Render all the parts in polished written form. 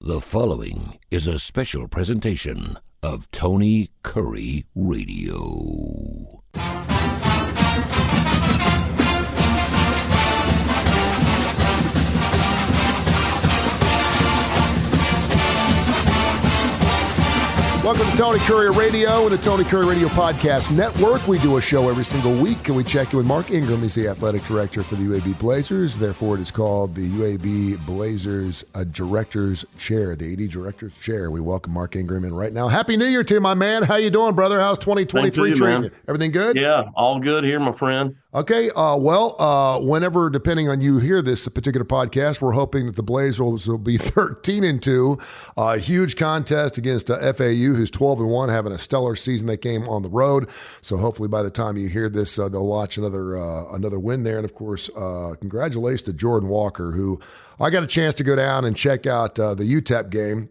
The following is a special presentation of Tony Kurre Radio. Welcome to Tony Kurre Radio and the Tony Kurre Radio Podcast Network. We do a show every single week, and we check in with Mark Ingram. He's the athletic director for the UAB Blazers. Therefore, it is called the UAB Blazers Director's Chair, the AD Director's Chair. We welcome Mark Ingram in right now. Happy New Year to you, my man. How you doing, brother? How's 2023 treating you? Everything good? Yeah, all good here, my friend. Okay, whenever, depending on you hear this particular podcast, we're hoping that the Blazers will be 13-2. A huge contest against FAU, who's 12-1, having a stellar season. They came on the road, so hopefully by the time you hear this, they'll watch another win there. And of course, congratulations to Jordan Walker, who I got a chance to go down and check out the UTEP game.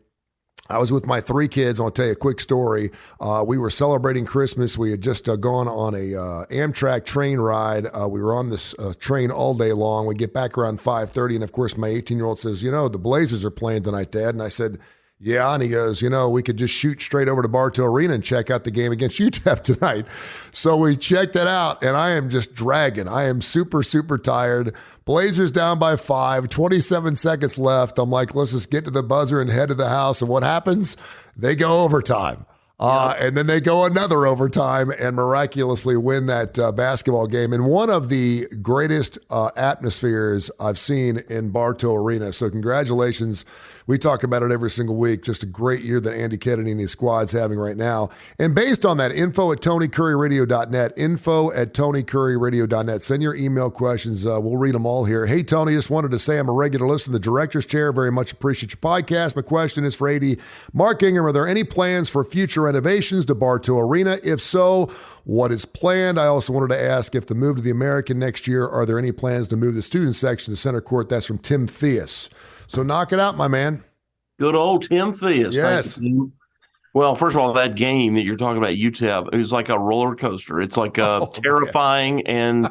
I was with my three kids. I'll tell you a quick story. We were celebrating Christmas. We had just gone on a Amtrak train ride. We were on this train all day long. We get back around 5:30, and of course, my 18-year-old says, the Blazers are playing tonight, Dad. And I said, yeah, and he goes, we could just shoot straight over to Bartow Arena and check out the game against UTEP tonight. So we checked it out, and I am just dragging. I am super, super tired. Blazers down by 5, 27 seconds left. I'm like, let's just get to the buzzer and head to the house. And what happens? They go overtime. And then they go another overtime and miraculously win that basketball game in one of the greatest atmospheres I've seen in Bartow Arena. So congratulations. We talk about it every single week. Just a great year that Andy Kennedy and his squad's having right now. And based on that, info@TonyKurreRadio.net, info@TonyKurreRadio.net. Send your email questions. We'll read them all here. Hey, Tony, just wanted to say I'm a regular listener to the Director's Chair. Very much appreciate your podcast. My question is for AD Mark Ingram. Are there any plans for future renovations to Bartow Arena? If so, what is planned? I also wanted to ask if the move to the American next year, are there any plans to move the student section to center court? That's from Tim Theus. So knock it out, my man. Good old Tim Theus. Yes. Well, first of all, that game that you're talking about, UTEP, it was like a roller coaster. It's like terrifying and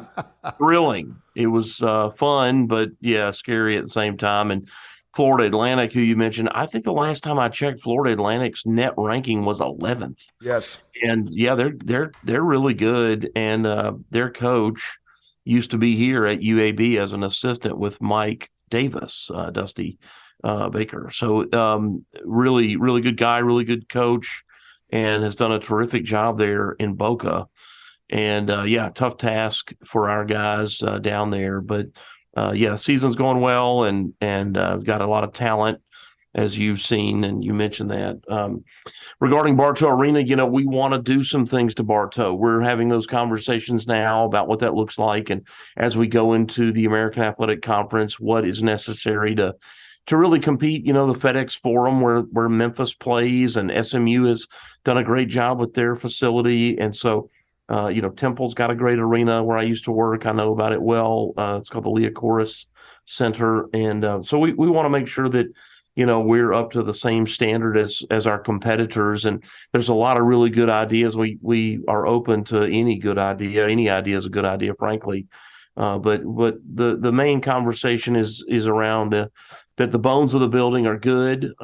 thrilling. It was fun, but yeah, scary at the same time. And Florida Atlantic, who you mentioned, I think the last time I checked, Florida Atlantic's net ranking was 11th. Yes. And yeah, they're really good. And their coach used to be here at UAB as an assistant with Mike Davis, Dusty Baker. So really, really good guy, really good coach, and has done a terrific job there in Boca. And tough task for our guys down there. But season's going well, and got a lot of talent, as you've seen, and you mentioned that. Regarding Bartow Arena, we want to do some things to Bartow. We're having those conversations now about what that looks like, and as we go into the American Athletic Conference, what is necessary to really compete. The FedEx Forum where Memphis plays, and SMU has done a great job with their facility, and so Temple's got a great arena where I used to work. I know about it well. It's called the Leah Corus Center, and so we want to make sure that we're up to the same standard as our competitors. And there's a lot of really good ideas. We are open to any good idea. Any idea is a good idea, frankly. But the main conversation is around that the bones of the building are good.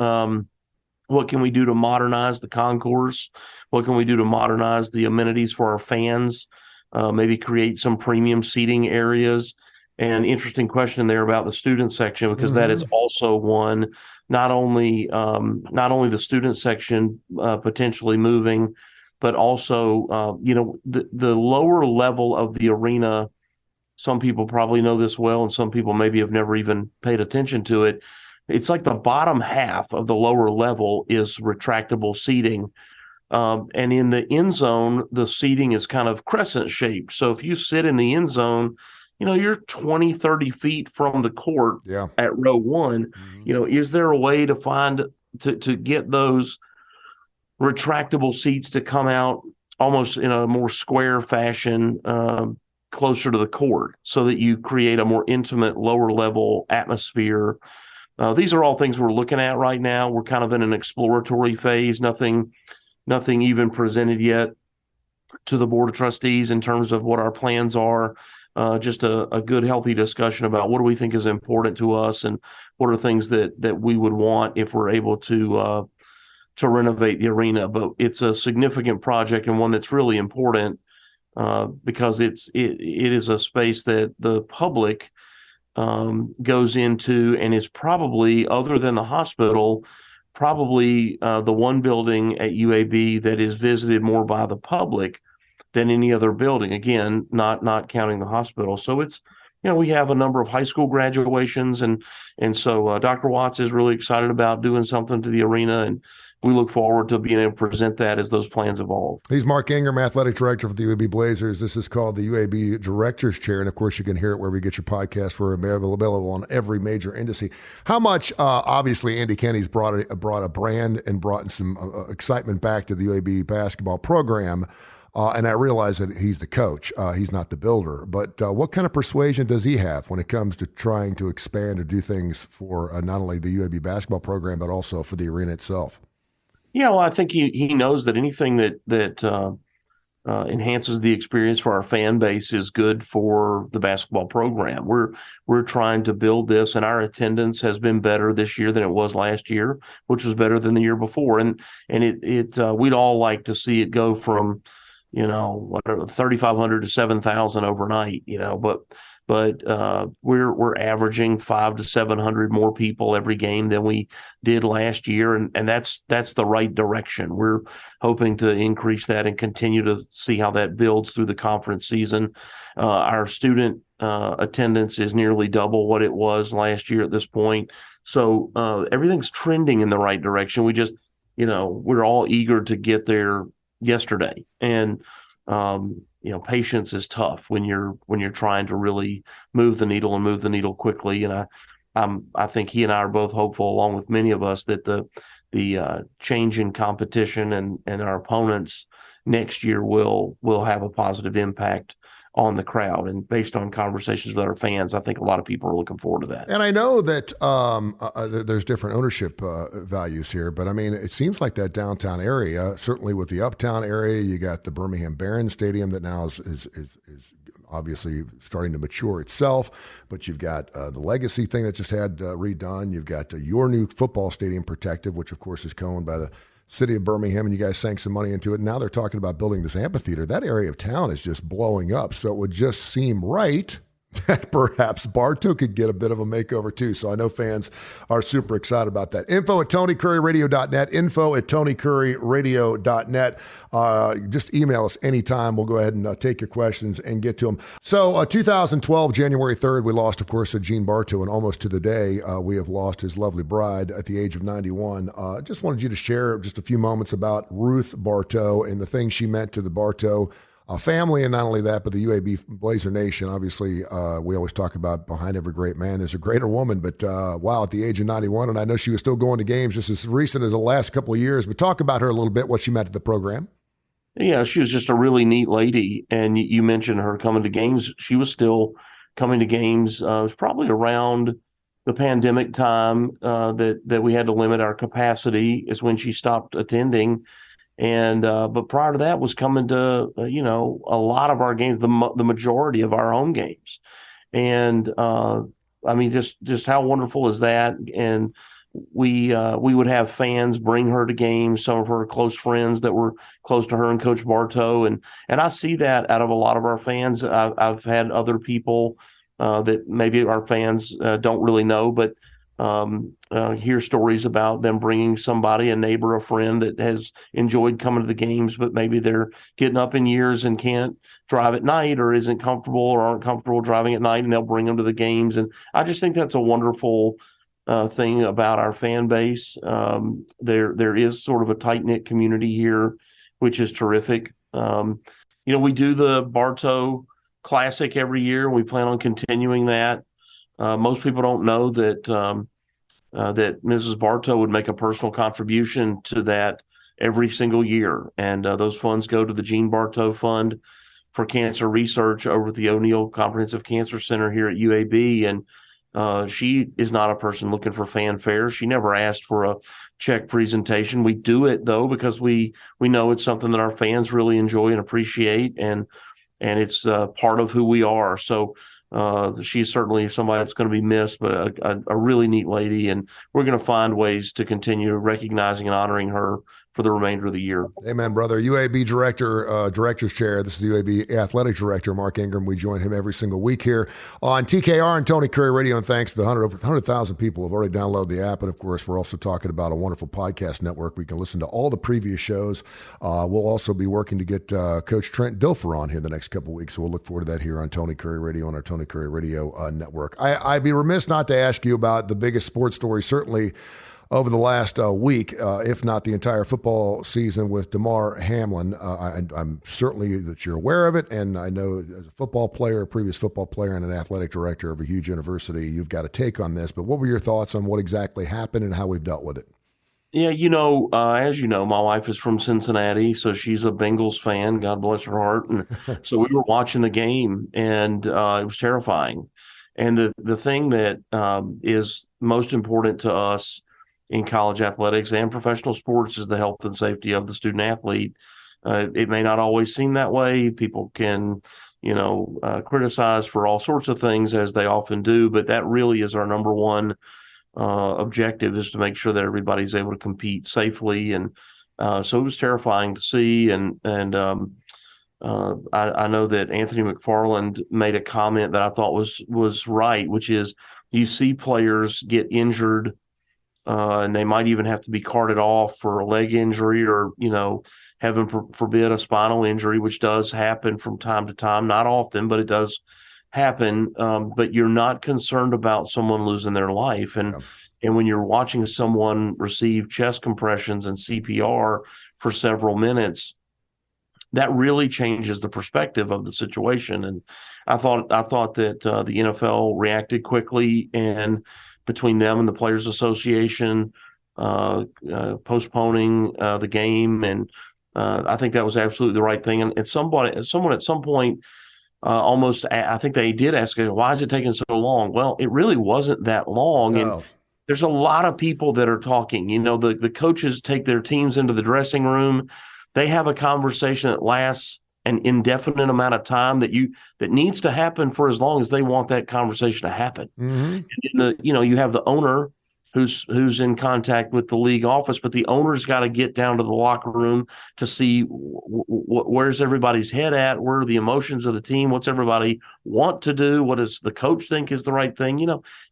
What can we do to modernize the concourse? What can we do to modernize the amenities for our fans? Maybe create some premium seating areas. And interesting question there about the student section, because that is also one. Not only the student section potentially moving, but also the lower level of the arena. Some people probably know this well, and some people maybe have never even paid attention to it. It's like the bottom half of the lower level is retractable seating. And in the end zone, the seating is kind of crescent shaped. So if you sit in the end zone, you're 20, 30 feet from the court at row one. Is there a way to find to get those retractable seats to come out almost in a more square fashion, closer to the court, so that you create a more intimate lower level atmosphere? These are all things we're looking at right now. We're kind of in an exploratory phase. Nothing even presented yet to the Board of Trustees in terms of what our plans are. just a good, healthy discussion about what do we think is important to us and what are things that we would want if we're able to renovate the arena. But it's a significant project and one that's really important because it is a space that the public goes into and is probably, other than the hospital, probably the one building at UAB that is visited more by the public than any other building. Again, not counting the hospital. So it's, we have a number of high school graduations, and so Dr. Watts is really excited about doing something to the arena, and we look forward to being able to present that as those plans evolve. He's Mark Ingram, athletic director for the UAB Blazers. This is called the UAB Director's Chair, and of course you can hear it wherever you get your podcast. We're available on every major industry. How much, obviously, Andy Kenny's brought a brand and brought some excitement back to the UAB basketball program. And I realize that he's the coach. He's not the builder. But what kind of persuasion does he have when it comes to trying to expand or do things for not only the UAB basketball program, but also for the arena itself? Yeah, well, I think he knows that anything that enhances the experience for our fan base is good for the basketball program. We're trying to build this, and our attendance has been better this year than it was last year, which was better than the year before. And we'd all like to see it go from 3,500 to 7,000 overnight, but we're averaging 500 to 700 more people every game than we did last year, and that's the right direction. We're hoping to increase that and continue to see how that builds through the conference season. Our student attendance is nearly double what it was last year at this point, so everything's trending in the right direction. We just, we're all eager to get there yesterday, and patience is tough when you're trying to really move the needle quickly. And I think he and I are both hopeful, along with many of us, that the change in competition and our opponents next year will have a positive impact on the crowd. And based on conversations with our fans, I think a lot of people are looking forward to that. And I know that there's different ownership values here, but I mean, it seems like that downtown area, certainly with the uptown area, you got the Birmingham Barons Stadium that now is obviously starting to mature itself, but you've got the Legacy thing that just had redone. You've got your new football stadium protected, which of course is owned by the city of Birmingham, and you guys sank some money into it. Now they're talking about building this amphitheater. That area of town is just blowing up. So it would just seem right that perhaps Bartow could get a bit of a makeover too. So I know fans are super excited about that. info@TonyCurryRadio.net, info@TonyCurryRadio.net. Just email us anytime. We'll go ahead and take your questions and get to them. So 2012, January 3rd, we lost, of course, Gene Bartow, and almost to the day, we have lost his lovely bride at the age of 91. Just wanted you to share just a few moments about Ruth Bartow and the things she meant to the Bartow family, and not only that, but the UAB Blazer Nation. Obviously, we always talk about behind every great man, there's a greater woman, but wow, at the age of 91, and I know she was still going to games just as recent as the last couple of years, but talk about her a little bit, what she meant to the program. Yeah, she was just a really neat lady, and you mentioned her coming to games. She was still coming to games. It was probably around the pandemic time that we had to limit our capacity is when she stopped attending. And but prior to that was coming to a lot of our games, the majority of our home games, and I mean just how wonderful is that? And we would have fans bring her to games, some of her close friends that were close to her and Coach Bartow, and I see that out of a lot of our fans. I've had other people that maybe our fans don't really know, but hear stories about them bringing somebody, a neighbor, a friend that has enjoyed coming to the games, but maybe they're getting up in years and can't drive at night or isn't comfortable or aren't comfortable driving at night, and they'll bring them to the games. And I just think that's a wonderful thing about our fan base. There is sort of a tight-knit community here, which is terrific. We do the Bartow Classic every year. We plan on continuing that. Most people don't know that that Mrs. Bartow would make a personal contribution to that every single year, and those funds go to the Gene Bartow Fund for Cancer Research over at the O'Neill Comprehensive Cancer Center here at UAB. And she is not a person looking for fanfare. She never asked for a check presentation. We do it though because we know it's something that our fans really enjoy and appreciate, and and it's part of who we are. So she's certainly somebody that's going to be missed, but a really neat lady, and we're going to find ways to continue recognizing and honoring her for the remainder of the year. Amen, brother. UAB director's chair. This is the UAB athletic director, Mark Ingram. We join him every single week here on TKR and Tony Curre Radio. And thanks to the 100,000 people who have already downloaded the app. And of course, we're also talking about a wonderful podcast network. We can listen to all the previous shows. We'll also be working to get Coach Trent Dilfer on here the next couple of weeks. So we'll look forward to that here on Tony Curre Radio on our Tony Curre Radio network. I'd be remiss not to ask you about the biggest sports story, certainly over the last week, if not the entire football season, with Damar Hamlin. I'm certainly that you're aware of it, and I know as a football player, a previous football player, and an athletic director of a huge university, you've got a take on this. But what were your thoughts on what exactly happened and how we've dealt with it? Yeah, as you know, my wife is from Cincinnati, so she's a Bengals fan. God bless her heart. And so we were watching the game, and it was terrifying. And the thing that is most important to us in college athletics and professional sports is the health and safety of the student athlete. It may not always seem that way. People can, criticize for all sorts of things, as they often do, but that really is our number one objective, is to make sure that everybody's able to compete safely. And so it was terrifying to see. And I know that Anthony McFarland made a comment that I thought was right, which is you see players get injured, and they might even have to be carted off for a leg injury or, heaven forbid, a spinal injury, which does happen from time to time. Not often, but it does happen. But you're not concerned about someone losing their life. And when you're watching someone receive chest compressions and CPR for several minutes, that really changes the perspective of the situation. And I thought that the NFL reacted quickly, and between them and the Players Association postponing the game, and I think that was absolutely the right thing. And someone at some point I think they did ask, why is it taking so long? Well, it really wasn't that long. No. And there's a lot of people that are talking. The coaches take their teams into the dressing room. They have a conversation that lasts an indefinite amount of time that needs to happen for as long as they want that conversation to happen. Mm-hmm. And you have the owner who's in contact with the league office, but the owner's got to get down to the locker room to see where's everybody's head at, where are the emotions of the team, what's everybody want to do, what does the coach think is the right thing.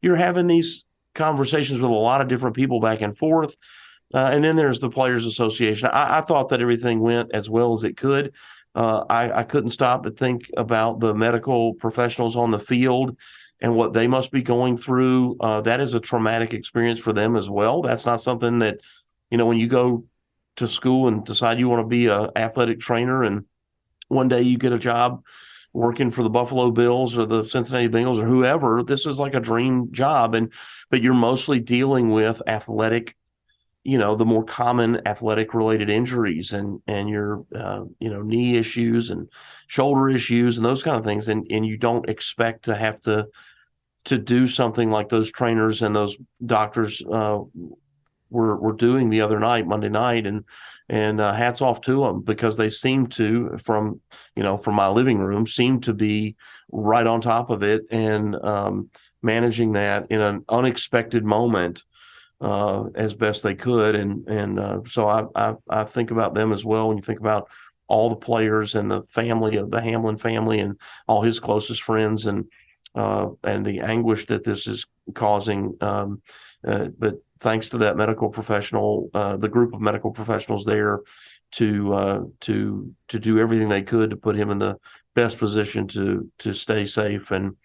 You're having these conversations with a lot of different people back and forth. And then there's the Players Association. I thought that everything went as well as it could. I couldn't stop but think about the medical professionals on the field and what they must be going through. That is a traumatic experience for them as well. That's not something that, when you go to school and decide you want to be an athletic trainer, and one day you get a job working for the Buffalo Bills or the Cincinnati Bengals or whoever, this is like a dream job. But you're mostly dealing with athletic, the more common athletic related injuries and your, knee issues and shoulder issues and those kind of things. And you don't expect to have to do something like those trainers and those doctors were doing the other night, Monday night. And hats off to them, because they seem to, from my living room, seem to be right on top of it and managing that in an unexpected moment as best they could. And so I think about them as well when you think about all the players and the family of the Hamlin family and all his closest friends and the anguish that this is causing. But thanks to that medical professional, the group of medical professionals there to do everything they could to put him in the best position to stay safe and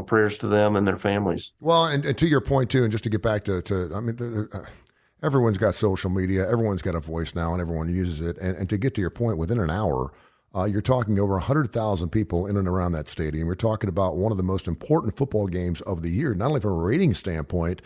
prayers to them and their families. Well, and to your point too, and just to get back to everyone's got social media, everyone's got a voice now, and everyone uses it. And to get to your point, within an hour, you're talking over 100,000 people in and around that stadium. You're talking about one of the most important football games of the year, not only from a rating standpoint,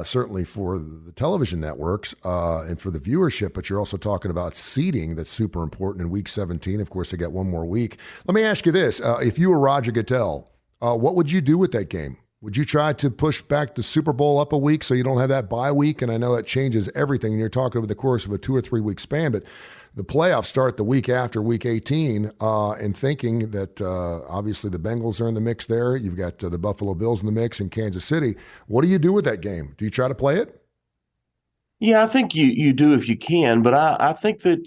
certainly for the television networks and for the viewership, but you're also talking about seeding that's super important in Week 17. Of course, they got one more week. Let me ask you this. If you were Roger Goodell, what would you do with that game? Would you try to push back the Super Bowl up a week so you don't have that bye week? And I know it changes everything. And you're talking over the course of a 2 or 3 week span, but the playoffs start the week after week 18, and thinking that obviously the Bengals are in the mix there. You've got the Buffalo Bills in the mix in Kansas City. What do you do with that game? Do you try to play it? Yeah, I think you do if you can, but I think that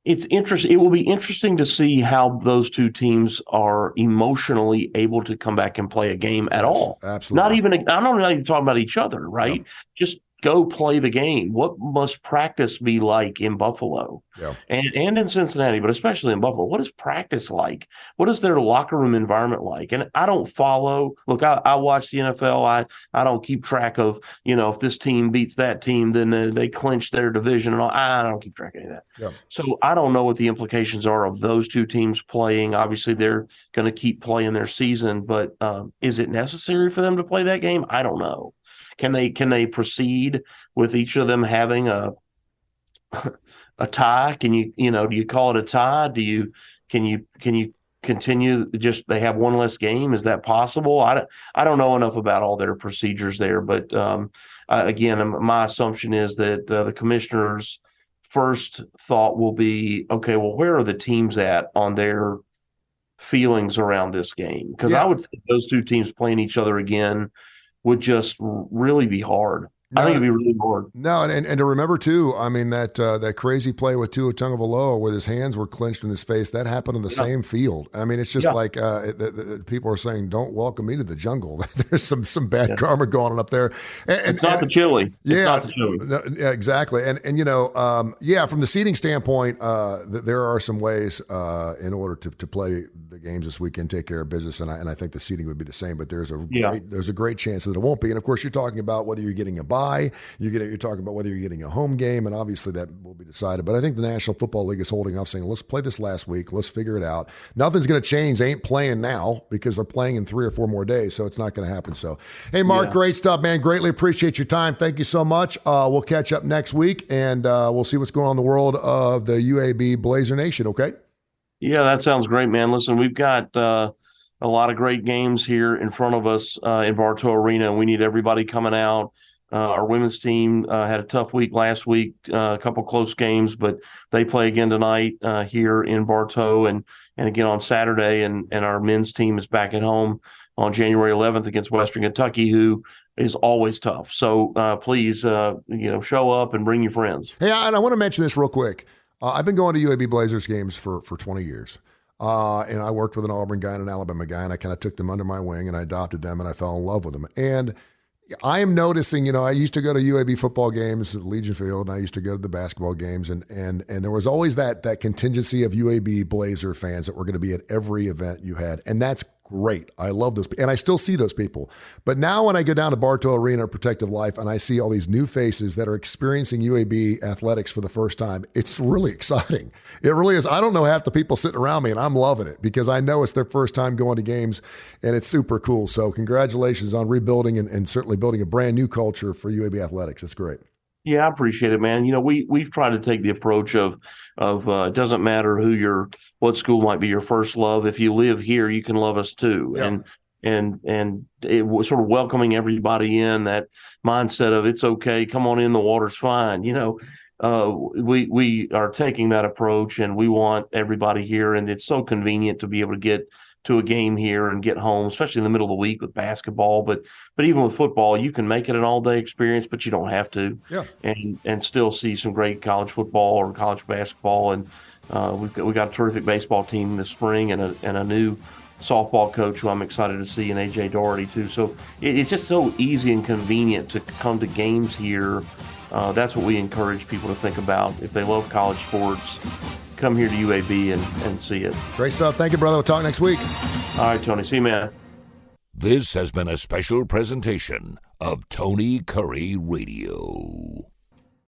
it's interesting. It will be interesting to see how those two teams are emotionally able to come back and play a game at all. Absolutely. Not even, I don't even talking about each other, right? Yeah. Just go play the game. What must practice be like in Buffalo and in Cincinnati, but especially in Buffalo? What is practice like? What is their locker room environment like? And I don't follow. Look, I watch the NFL. I don't keep track of, if this team beats that team, then they clinch their division and all. I don't keep track of any of that. Yeah. So I don't know what the implications are of those two teams playing. Obviously, they're going to keep playing their season, but is it necessary for them to play that game? I don't know. Can they proceed with each of them having a tie? Can do you call it a tie? Can you continue, just they have one less game? Is that possible? I don't know enough about all their procedures there, but again, my assumption is that the commissioner's first thought will be, okay, well, where are the teams at on their feelings around this game? Because I would think those two teams playing each other again would just really be hard. I think it'd be really hard. No, and to remember too, I mean that crazy play with Tua Tagovailoa where his hands were clenched in his face, that happened in the same field. I mean, it's just like people are saying, "Don't welcome me to the jungle." There's some bad karma going on up there. And it's not the chili. It's not the chili. Yeah, exactly. And from the seating standpoint, there are some ways in order to play the games this weekend, take care of business, and I think the seating would be the same. But there's a great chance that it won't be. And of course, you're talking about whether you're getting a bye. You're talking about whether you're getting a home game, and obviously that will be decided. But I think the National Football League is holding off, saying, let's play this last week. Let's figure it out. Nothing's going to change. They ain't playing now because they're playing in 3 or 4 more days, so it's not going to happen. So, hey, Mark, great stuff, man. Greatly appreciate your time. Thank you so much. We'll catch up next week, and we'll see what's going on in the world of the UAB Blazer Nation, okay? Yeah, that sounds great, man. Listen, we've got a lot of great games here in front of us in Bartow Arena. We need everybody coming out. Our women's team had a tough week last week, a couple close games, but they play again tonight here in Bartow and again on Saturday. And our men's team is back at home on January 11th against Western Kentucky, who is always tough. So please, show up and bring your friends. Hey, and I want to mention this real quick. I've been going to UAB Blazers games for 20 years. And I worked with an Auburn guy and an Alabama guy, and I kind of took them under my wing and I adopted them and I fell in love with them. And I am noticing, I used to go to UAB football games at Legion Field, and I used to go to the basketball games, and there was always that contingency of UAB Blazer fans that were going to be at every event you had, and that's great. I love those, and I still see those people. But now when I go down to Bartow Arena or Protective Life and I see all these new faces that are experiencing UAB athletics for the first time, it's really exciting. It really is. I don't know half the people sitting around me, and I'm loving it because I know it's their first time going to games, and it's super cool. So congratulations on rebuilding and certainly building a brand new culture for UAB athletics. That's great. Yeah, I appreciate it, man. We've tried to take the approach of it doesn't matter what school might be your first love. If you live here, you can love us too. Yeah. And it was sort of welcoming everybody in, that mindset of it's okay, come on in, the water's fine. We are taking that approach, and we want everybody here, and it's so convenient to be able to get to a game here and get home, especially in the middle of the week with basketball. But even with football, you can make it an all-day experience, but you don't have to. Yeah. And still see some great college football or college basketball. And we got a terrific baseball team this spring and a new softball coach who I'm excited to see, and AJ Doherty too. So it's just so easy and convenient to come to games here. That's what we encourage people to think about. If they love college sports, come here to UAB and see it. Great stuff. Thank you, brother. We'll talk next week. All right, Tony. See you, man. This has been a special presentation of Tony Kurre Radio.